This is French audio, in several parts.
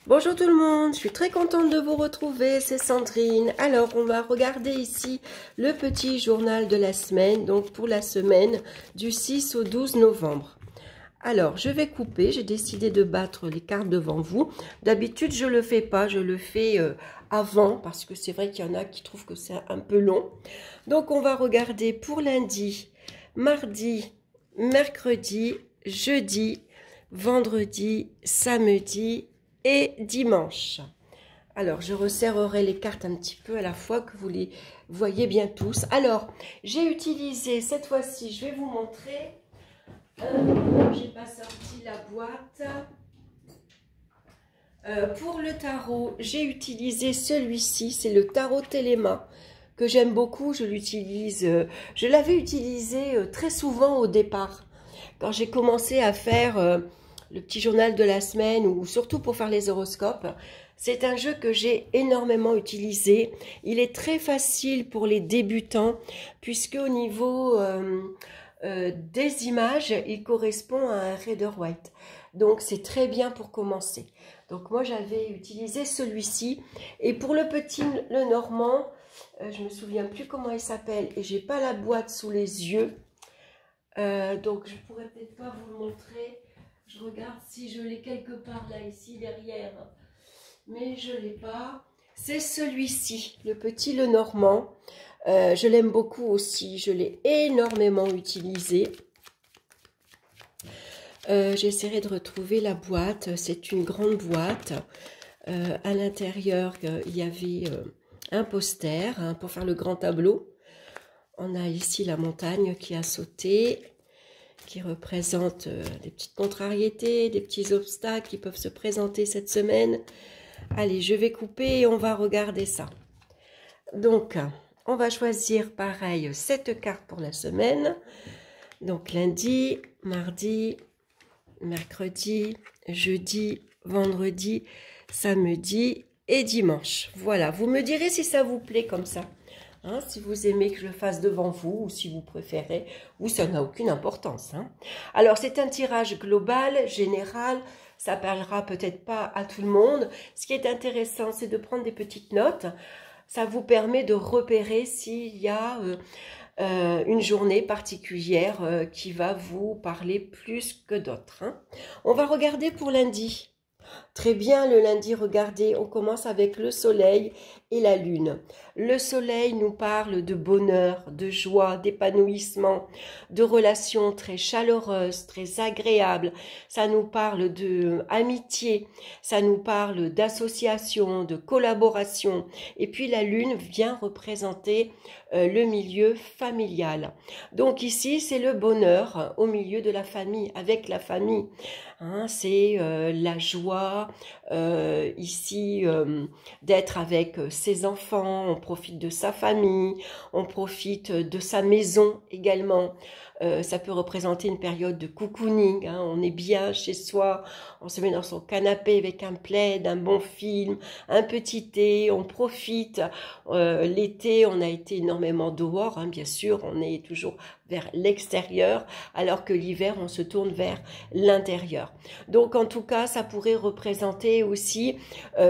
Bonjour tout le monde, je suis très contente de vous retrouver, c'est Sandrine. Alors, on va regarder ici le petit journal de la semaine, donc pour la semaine du 6 au 12 novembre. Alors, je vais couper, j'ai décidé de battre les cartes devant vous. D'habitude, je ne le fais pas, je le fais avant, parce que c'est vrai qu'il y en a qui trouvent que c'est un peu long. Donc, on va regarder pour lundi, mardi, mercredi, jeudi, vendredi, samedi et dimanche. Alors, je resserrerai les cartes un petit peu à la fois que vous les voyez bien tous. Alors, j'ai utilisé, cette fois-ci, je vais vous montrer. J'ai pas sorti la boîte. Pour le tarot, j'ai utilisé celui-ci, c'est le tarot Téléma, que j'aime beaucoup. Je l'utilise, je l'avais utilisé très souvent au départ, quand j'ai commencé à faire le petit journal de la semaine, ou surtout pour faire les horoscopes. C'est un jeu que j'ai énormément utilisé. Il est très facile pour les débutants, puisque au niveau des images, il correspond à un Rider-Waite. Donc c'est très bien pour commencer. Donc moi j'avais utilisé celui-ci. Et pour le petit, le normand, je me souviens plus comment il s'appelle, et j'ai pas la boîte sous les yeux. Donc je pourrais peut-être pas vous le montrer. Je regarde si je l'ai quelque part là, ici, derrière. Mais je l'ai pas. C'est celui-ci, le petit le normand. Je l'aime beaucoup aussi. Je l'ai énormément utilisé. J'essaierai de retrouver la boîte. C'est une grande boîte. À l'intérieur, il y avait un poster pour faire le grand tableau. On a ici la montagne qui a sauté, qui représente des petites contrariétés, des petits obstacles qui peuvent se présenter cette semaine. Allez, je vais couper et on va regarder ça. Donc, on va choisir pareil 7 cartes pour la semaine. Donc lundi, mardi, mercredi, jeudi, vendredi, samedi et dimanche. Voilà, vous me direz si ça vous plaît comme ça. Hein, si vous aimez que je le fasse devant vous, ou si vous préférez, ou ça n'a aucune importance. Hein. Alors, c'est un tirage global, général. Ça parlera peut-être pas à tout le monde. Ce qui est intéressant, c'est de prendre des petites notes. Ça vous permet de repérer s'il y a une journée particulière qui va vous parler plus que d'autres. Hein. On va regarder pour lundi. Très bien, le lundi, regardez, on commence avec le soleil et la lune. Le soleil nous parle de bonheur, de joie, d'épanouissement, de relations très chaleureuses, très agréables. Ça nous parle de amitié, ça nous parle d'association, de collaboration. Et puis la lune vient représenter le milieu familial. Donc ici, c'est le bonheur au milieu de la famille, avec la famille. Hein, c'est la joie ici d'être avec ses enfants, on profite de sa famille, on profite de sa maison également. Ça peut représenter une période de cocooning, hein, on est bien chez soi, on se met dans son canapé avec un plaid, un bon film, un petit thé, on profite. L'été, on a été énormément dehors, hein, bien sûr, on est toujours vers l'extérieur, alors que l'hiver, on se tourne vers l'intérieur. Donc, en tout cas, ça pourrait représenter aussi,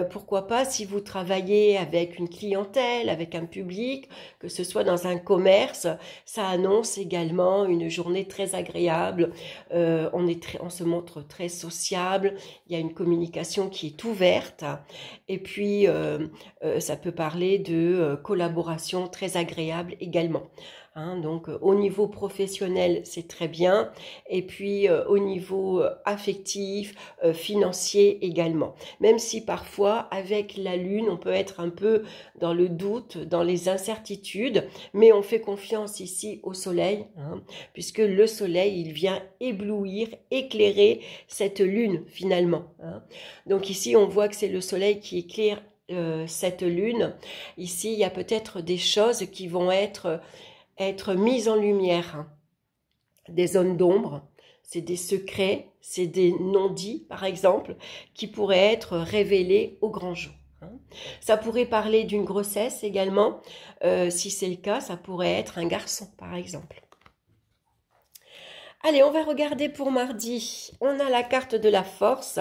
pourquoi pas, si vous travaillez avec une clientèle, avec un public, que ce soit dans un commerce, ça annonce également une journée très agréable. On se montre très sociable, il y a une communication qui est ouverte, et puis ça peut parler de collaboration très agréable également. Hein, donc au niveau professionnel, c'est très bien. Et puis au niveau affectif, financier également. Même si parfois, avec la lune, on peut être un peu dans le doute, dans les incertitudes. Mais on fait confiance ici au soleil, hein, puisque le soleil, il vient éblouir, éclairer cette lune finalement. Hein. Donc ici, on voit que c'est le soleil qui éclaire cette lune. Ici, il y a peut-être des choses qui vont être mises en lumière, hein. Des zones d'ombre, c'est des secrets, c'est des non-dits, par exemple, qui pourraient être révélés au grand jour. Hein. Ça pourrait parler d'une grossesse également. Si c'est le cas, ça pourrait être un garçon, par exemple. Allez, on va regarder pour mardi. On a la carte de la force,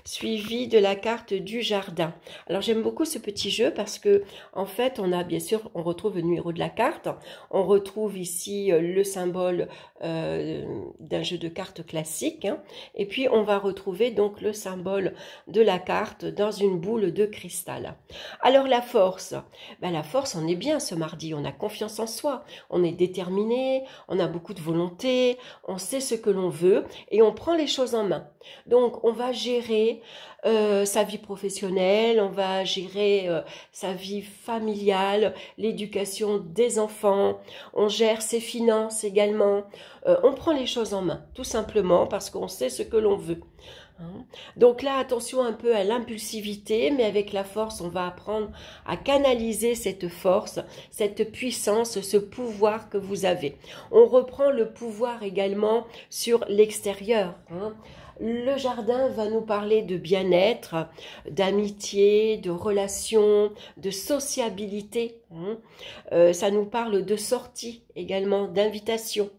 suivie de la carte du jardin. Alors, j'aime beaucoup ce petit jeu parce que, en fait, on a, bien sûr, on retrouve le numéro de la carte. On retrouve ici le symbole d'un jeu de cartes classique. Hein, et puis, on va retrouver donc le symbole de la carte dans une boule de cristal. Alors, la force. Ben, la force, on est bien ce mardi. On a confiance en soi. On est déterminé. On a beaucoup de volonté. On sait ce que l'on veut et on prend les choses en main. Donc, on va gérer sa vie professionnelle, on va gérer sa vie familiale, l'éducation des enfants, on gère ses finances également. On prend les choses en main, tout simplement parce qu'on sait ce que l'on veut. Donc là, attention un peu à l'impulsivité, mais avec la force, on va apprendre à canaliser cette force, cette puissance, ce pouvoir que vous avez. On reprend le pouvoir également sur l'extérieur. Le jardin va nous parler de bien-être, d'amitié, de relations, de sociabilité. Ça nous parle de sortie également, d'invitation.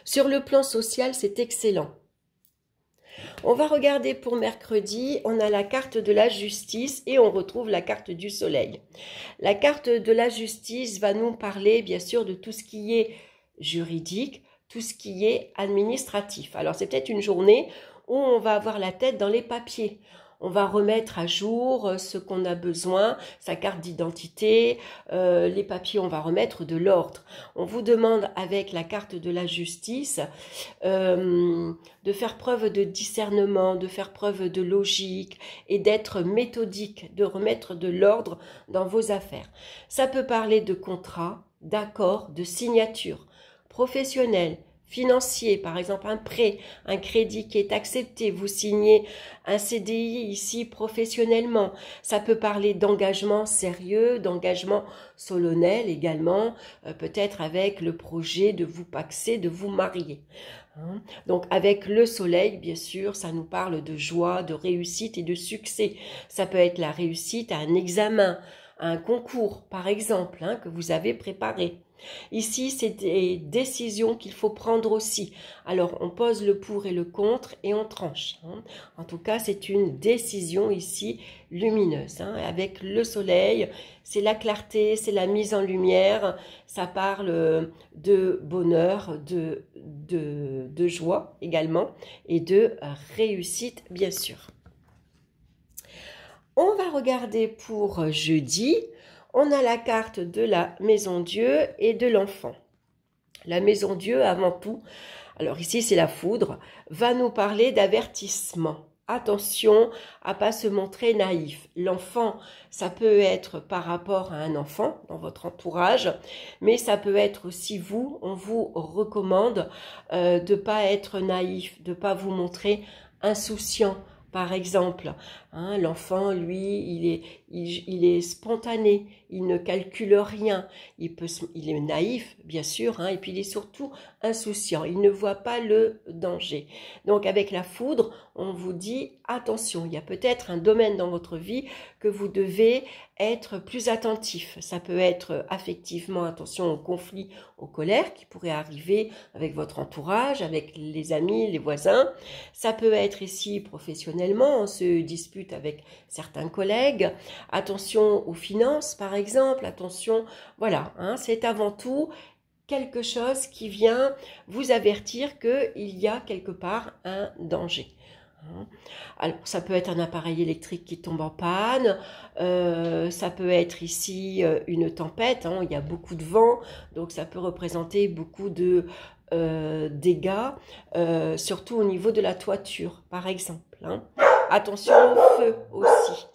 Sur le plan social, c'est excellent. On va regarder pour mercredi, on a la carte de la justice et on retrouve la carte du soleil. La carte de la justice va nous parler bien sûr de tout ce qui est juridique, tout ce qui est administratif. Alors c'est peut-être une journée où on va avoir la tête dans les papiers. On va remettre à jour ce qu'on a besoin, sa carte d'identité, les papiers, on va remettre de l'ordre. On vous demande avec la carte de la justice de faire preuve de discernement, de faire preuve de logique et d'être méthodique, de remettre de l'ordre dans vos affaires. Ça peut parler de contrat, d'accord, de signature professionnelle, financier, par exemple un prêt, un crédit qui est accepté, vous signez un CDI ici professionnellement. Ça peut parler d'engagement sérieux, d'engagement solennel également, peut-être avec le projet de vous paxer, de vous marier. Donc avec le soleil, bien sûr, ça nous parle de joie, de réussite et de succès. Ça peut être la réussite à un examen, à un concours, par exemple, que vous avez préparé. Ici, c'est des décisions qu'il faut prendre aussi. Alors, on pose le pour et le contre et on tranche. En tout cas, c'est une décision ici lumineuse. Avec le soleil, c'est la clarté, c'est la mise en lumière. Ça parle de bonheur, de joie également et de réussite, bien sûr. On va regarder pour jeudi. On a la carte de la maison Dieu et de l'enfant. La maison Dieu, avant tout, alors ici c'est la foudre, va nous parler d'avertissement. Attention à pas se montrer naïf. L'enfant, ça peut être par rapport à un enfant dans votre entourage, mais ça peut être aussi vous. On vous recommande de pas être naïf, de pas vous montrer insouciant. Par exemple, l'enfant, lui, il est spontané, il ne calcule rien, il est naïf, bien sûr, et puis il est surtout insouciant, il ne voit pas le danger. Donc avec la foudre, on vous dit attention, il y a peut-être un domaine dans votre vie que vous devez être plus attentif. Ça peut être affectivement, attention aux conflits, aux colères qui pourraient arriver avec votre entourage, avec les amis, les voisins. Ça peut être ici professionnellement, on se dispute avec certains collègues. Attention aux finances, par exemple. Attention, voilà, c'est avant tout quelque chose qui vient vous avertir qu'il y a quelque part un danger. Alors, ça peut être un appareil électrique qui tombe en panne, ça peut être ici une tempête, il y a beaucoup de vent, donc ça peut représenter beaucoup de dégâts, surtout au niveau de la toiture, par exemple. Attention au feu aussi.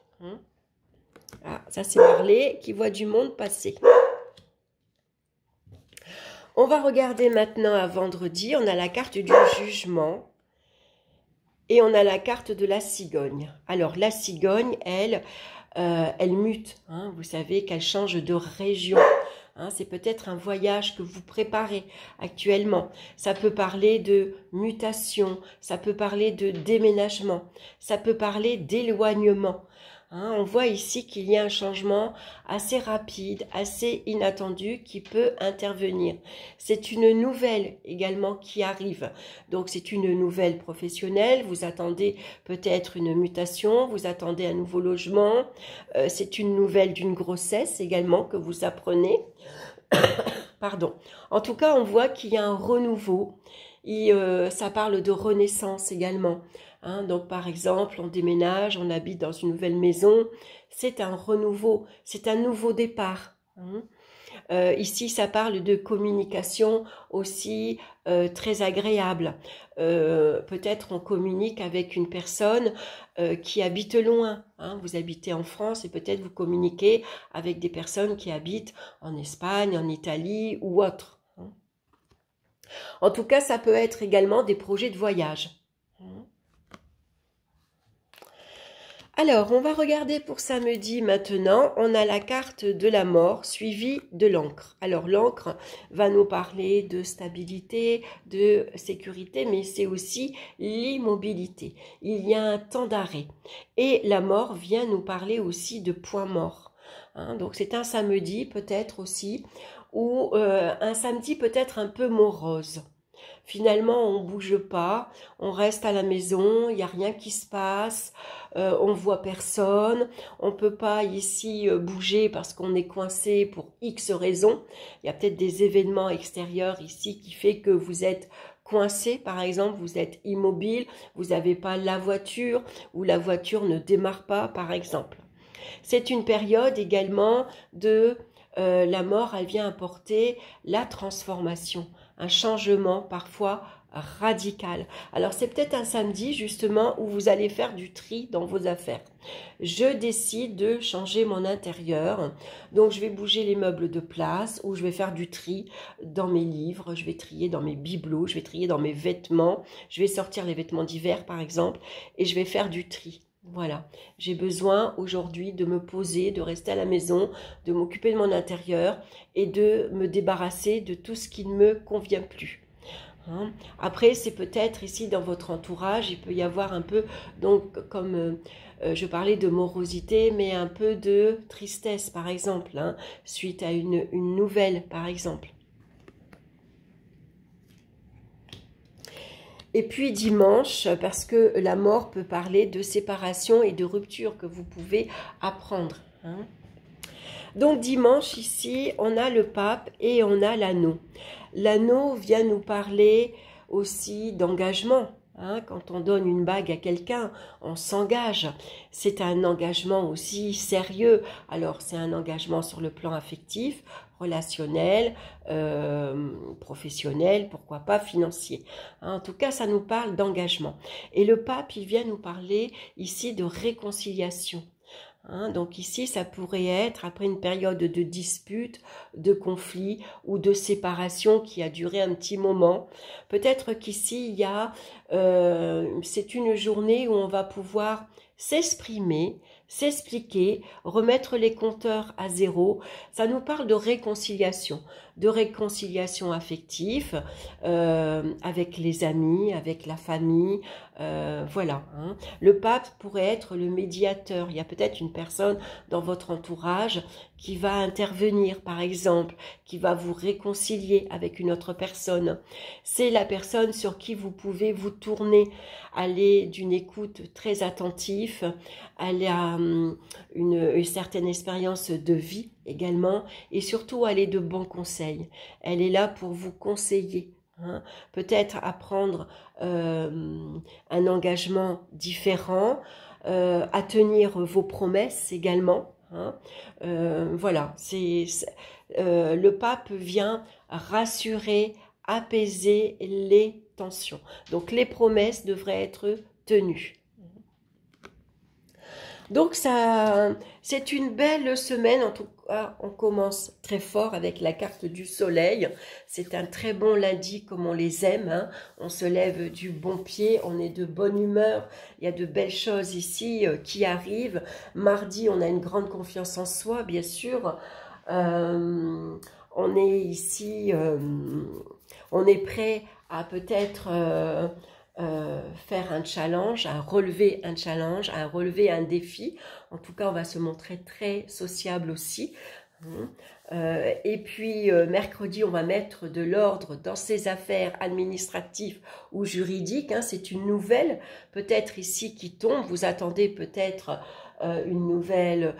Ah, ça c'est Marley qui voit du monde passer. On va regarder maintenant à vendredi, on a la carte du jugement. Et on a la carte de la cigogne. Alors, la cigogne, elle mute. Vous savez qu'elle change de région. C'est peut-être un voyage que vous préparez actuellement. Ça peut parler de mutation. Ça peut parler de déménagement. Ça peut parler d'éloignement. Hein, on voit ici qu'il y a un changement assez rapide, assez inattendu qui peut intervenir. C'est une nouvelle également qui arrive. Donc c'est une nouvelle professionnelle. Vous attendez peut-être une mutation, vous attendez un nouveau logement. C'est une nouvelle d'une grossesse également que vous apprenez. Pardon. En tout cas, on voit qu'il y a un renouveau. Et ça parle de renaissance également. Hein, donc par exemple, on déménage, on habite dans une nouvelle maison, c'est un renouveau, c'est un nouveau départ. Hein. Ici, ça parle de communication aussi très agréable. Peut-être on communique avec une personne qui habite loin. Hein. Vous habitez en France et peut-être vous communiquez avec des personnes qui habitent en Espagne, en Italie ou autre. Hein. En tout cas, ça peut être également des projets de voyage. Alors, on va regarder pour samedi maintenant. On a la carte de la mort suivie de l'encre. Alors, l'encre va nous parler de stabilité, de sécurité, mais c'est aussi l'immobilité. Il y a un temps d'arrêt. Et la mort vient nous parler aussi de point mort. Hein, donc, c'est un samedi peut-être aussi, ou un samedi peut-être un peu morose. Finalement, on ne bouge pas, on reste à la maison, il n'y a rien qui se passe, on ne voit personne, on ne peut pas ici bouger parce qu'on est coincé pour X raisons. Il y a peut-être des événements extérieurs ici qui fait que vous êtes coincé, par exemple, vous êtes immobile, vous n'avez pas la voiture ou la voiture ne démarre pas, par exemple. C'est une période également de la mort, elle vient apporter la transformation, un changement parfois radical. Alors c'est peut-être un samedi justement où vous allez faire du tri dans vos affaires. Je décide de changer mon intérieur, donc je vais bouger les meubles de place ou je vais faire du tri dans mes livres, je vais trier dans mes bibelots, je vais trier dans mes vêtements, je vais sortir les vêtements d'hiver par exemple et je vais faire du tri. Voilà, j'ai besoin aujourd'hui de me poser, de rester à la maison, de m'occuper de mon intérieur et de me débarrasser de tout ce qui ne me convient plus. Hein. Après, c'est peut-être ici dans votre entourage, il peut y avoir un peu, donc comme je parlais de morosité, mais un peu de tristesse par exemple, hein, suite à une nouvelle par exemple. Et puis dimanche, parce que la mort peut parler de séparation et de rupture que vous pouvez apprendre. Hein. Donc dimanche, ici, on a le pape et on a l'anneau. L'anneau vient nous parler aussi d'engagement. Hein, quand on donne une bague à quelqu'un, on s'engage. C'est un engagement aussi sérieux. Alors, c'est un engagement sur le plan affectif, relationnel, professionnel, pourquoi pas financier. Hein, en tout cas, ça nous parle d'engagement. Et le pape, il vient nous parler ici de réconciliation. Hein, donc ici, ça pourrait être après une période de dispute, de conflit ou de séparation qui a duré un petit moment. Peut-être qu'ici, il y a, c'est une journée où on va pouvoir s'exprimer, s'expliquer, remettre les compteurs à zéro. Ça nous parle de réconciliation affective avec les amis, avec la famille. Voilà. Hein. Le pape pourrait être le médiateur. Il y a peut-être une personne dans votre entourage qui va intervenir, par exemple, qui va vous réconcilier avec une autre personne. C'est la personne sur qui vous pouvez vous tourner, aller d'une écoute très attentive, aller à une certaine expérience de vie également, et surtout aller de bons conseils. Elle est là pour vous conseiller. Hein. Peut-être apprendre un engagement différent, à tenir vos promesses également. Hein. Voilà, le pape vient rassurer, apaiser les tensions. Donc les promesses devraient être tenues. Donc ça, c'est une belle semaine, en tout cas on commence très fort avec la carte du soleil, c'est un très bon lundi comme on les aime, hein. On se lève du bon pied, on est de bonne humeur, il y a de belles choses ici qui arrivent. Mardi on a une grande confiance en soi bien sûr, on est ici, on est prêt à peut-être faire un challenge, à relever un challenge, à relever un défi. En tout cas, on va se montrer très sociable aussi. Et puis mercredi, on va mettre de l'ordre dans ses affaires administratives ou juridiques. C'est une nouvelle peut-être ici qui tombe. Vous attendez peut-être une nouvelle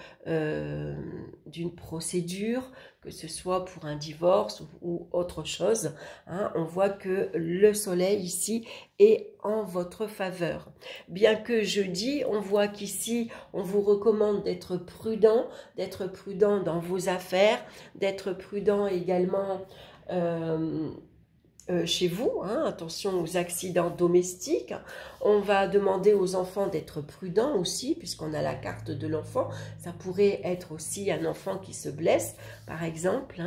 d'une procédure, que ce soit pour un divorce ou autre chose. On voit que le soleil ici est en votre faveur. Bien que jeudi, on voit qu'ici, on vous recommande d'être prudent dans vos affaires, d'être prudent également chez vous, attention aux accidents domestiques. On va demander aux enfants d'être prudents aussi, puisqu'on a la carte de l'enfant. Ça pourrait être aussi un enfant qui se blesse, par exemple.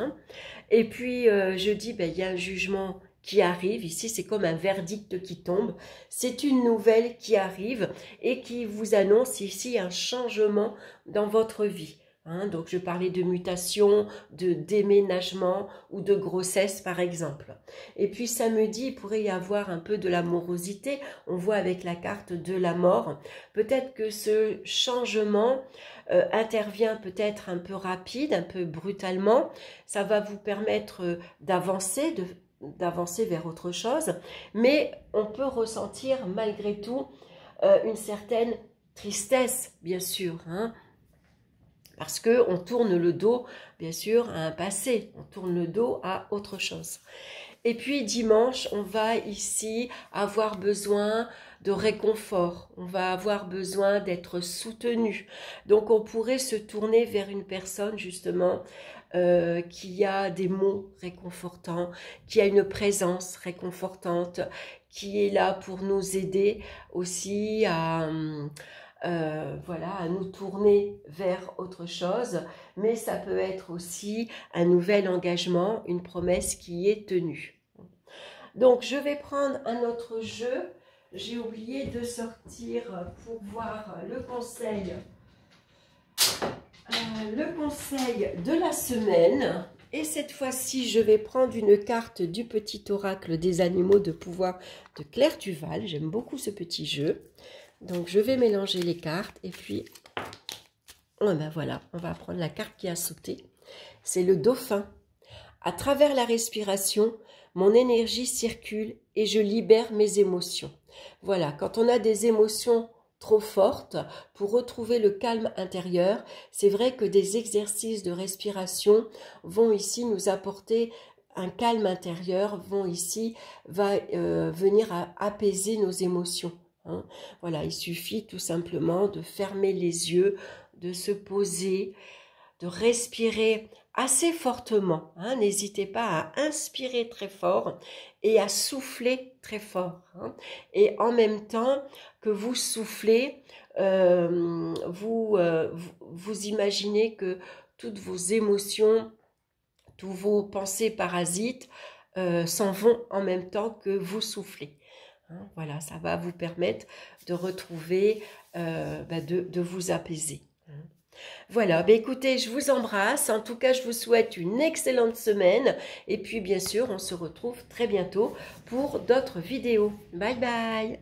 Et puis, jeudi, il y a un jugement qui arrive. Ici, c'est comme un verdict qui tombe. C'est une nouvelle qui arrive et qui vous annonce ici un changement dans votre vie. Donc, je parlais de mutation, de déménagement ou de grossesse, par exemple. Et puis, samedi, il pourrait y avoir un peu de la morosité. On voit avec la carte de la mort. Peut-être que ce changement intervient peut-être un peu rapide, un peu brutalement. Ça va vous permettre d'avancer, d'avancer vers autre chose. Mais on peut ressentir malgré tout une certaine tristesse, bien sûr, parce qu'on tourne le dos, bien sûr, à un passé. On tourne le dos à autre chose. Et puis, dimanche, on va ici avoir besoin de réconfort. On va avoir besoin d'être soutenu. Donc, on pourrait se tourner vers une personne, justement, qui a des mots réconfortants, qui a une présence réconfortante, qui est là pour nous aider aussi à nous tourner vers autre chose, mais ça peut être aussi un nouvel engagement, une promesse qui est tenue. Donc, je vais prendre un autre jeu. J'ai oublié de sortir pour voir le conseil de la semaine. Et cette fois-ci, je vais prendre une carte du petit oracle des animaux de pouvoir de Claire Duval. J'aime beaucoup ce petit jeu. Donc, je vais mélanger les cartes et puis, voilà, on va prendre la carte qui a sauté. C'est le dauphin. À travers la respiration, mon énergie circule et je libère mes émotions. Voilà, quand on a des émotions trop fortes, pour retrouver le calme intérieur, c'est vrai que des exercices de respiration vont ici nous apporter un calme intérieur, vont ici venir à apaiser nos émotions. Voilà, il suffit tout simplement de fermer les yeux, de se poser, de respirer assez fortement. N'hésitez pas à inspirer très fort et à souffler très fort. Et en même temps que vous soufflez, vous imaginez que toutes vos émotions, tous vos pensées parasites s'en vont en même temps que vous soufflez. Voilà, ça va vous permettre de retrouver, de vous apaiser. Voilà, écoutez, je vous embrasse. En tout cas, je vous souhaite une excellente semaine. Et puis, bien sûr, on se retrouve très bientôt pour d'autres vidéos. Bye bye!